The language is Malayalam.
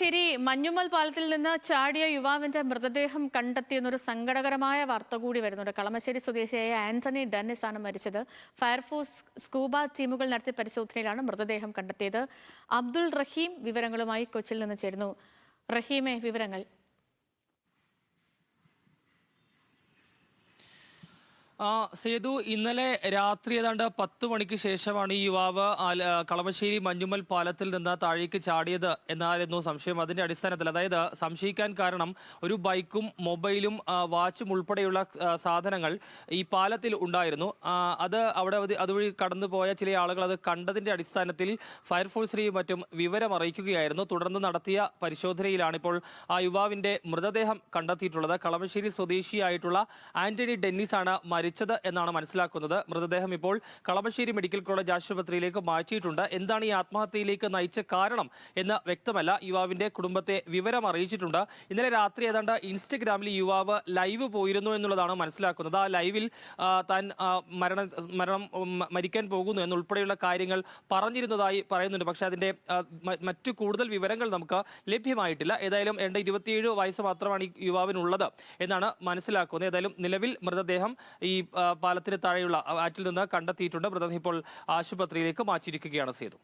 ശരി, മഞ്ഞുമ്മൽ പാലത്തിൽ നിന്ന് ചാടിയ യുവാവിന്റെ മൃതദേഹം കണ്ടെത്തിയെന്നൊരു സങ്കടകരമായ വാർത്ത കൂടി വരുന്നുണ്ട്. കളമശ്ശേരി സ്വദേശിയായ ആന്റണി ഡെന്നിസ് ആണ് മരിച്ചത്. ഫയർഫോഴ്സ് സ്കൂബ ടീമുകൾ നടത്തിയ പരിശോധനയിലാണ് മൃതദേഹം കണ്ടെത്തിയത്. അബ്ദുൾ റഹീം വിവരങ്ങളുമായി കൊച്ചിയിൽ നിന്ന് ചേരുന്നു. റഹീമെ, വിവരങ്ങൾ. സേതു, ഇന്നലെ രാത്രി ഏതാണ്ട് 10 മണിക്ക് ശേഷമാണ് ഈ യുവാവ് കളമശ്ശേരി മഞ്ഞുമ്മൽ പാലത്തിൽ നിന്ന് താഴേക്ക് ചാടിയത് എന്നായിരുന്നു സംശയം. അതിന്റെ അടിസ്ഥാനത്തിൽ, അതായത് സംശയിക്കാൻ കാരണം ഒരു ബൈക്കും മൊബൈലും വാച്ചും ഉൾപ്പെടെയുള്ള സാധനങ്ങൾ ഈ പാലത്തിൽ ഉണ്ടായിരുന്നു. അതുവഴി കടന്നുപോയ ചില ആളുകൾ അത് കണ്ടതിന്റെ അടിസ്ഥാനത്തിൽ ഫയർഫോഴ്സിനെയും മറ്റും വിവരം അറിയിക്കുകയായിരുന്നു. തുടർന്ന് നടത്തിയ പരിശോധനയിലാണ് ഇപ്പോൾ ആ യുവാവിന്റെ മൃതദേഹം കണ്ടെത്തിയിട്ടുള്ളത്. കളമശ്ശേരി സ്വദേശിയായിട്ടുള്ള ആന്റണി ഡെന്നിസ് ആണ് മരിച്ചത് എന്നാണ് മനസ്സിലാക്കുന്നത്. മൃതദേഹം ഇപ്പോൾ കളമശ്ശേരി മെഡിക്കൽ കോളേജ് ആശുപത്രിയിലേക്ക് മാറ്റിയിട്ടുണ്ട്. എന്താണ് ഈ ആത്മഹത്യയിലേക്ക് നയിച്ച കാരണം എന്ന് വ്യക്തമല്ല. യുവാവിന്റെ കുടുംബത്തെ വിവരം അറിയിച്ചിട്ടുണ്ട്. ഇന്നലെ രാത്രി ഏതാണ്ട് ഇൻസ്റ്റഗ്രാമിൽ യുവാവ് ലൈവ് പോയിരുന്നു എന്നുള്ളതാണ് മനസ്സിലാക്കുന്നത്. ആ ലൈവിൽ താൻ മരിക്കാൻ പോകുന്നു എന്നുൾപ്പെടെയുള്ള കാര്യങ്ങൾ പറഞ്ഞിരുന്നതായി പറയുന്നുണ്ട്. പക്ഷെ അതിന്റെ മറ്റു കൂടുതൽ വിവരങ്ങൾ നമുക്ക് ലഭ്യമായിട്ടില്ല. ഏതായാലും 27 വയസ്സ് മാത്രമാണ് ഈ യുവാവിനുള്ളത് എന്നാണ് മനസ്സിലാക്കുന്നത്. ഏതായാലും നിലവിൽ മൃതദേഹം ഈ പാലത്തിന് താഴെയുള്ള ആറ്റിൽ നിന്ന് കണ്ടെത്തിയിട്ടുണ്ട്. മൃതദേഹം ഇപ്പോൾ ആശുപത്രിയിലേക്ക് മാറ്റിയിരിക്കുകയാണ് സേതു.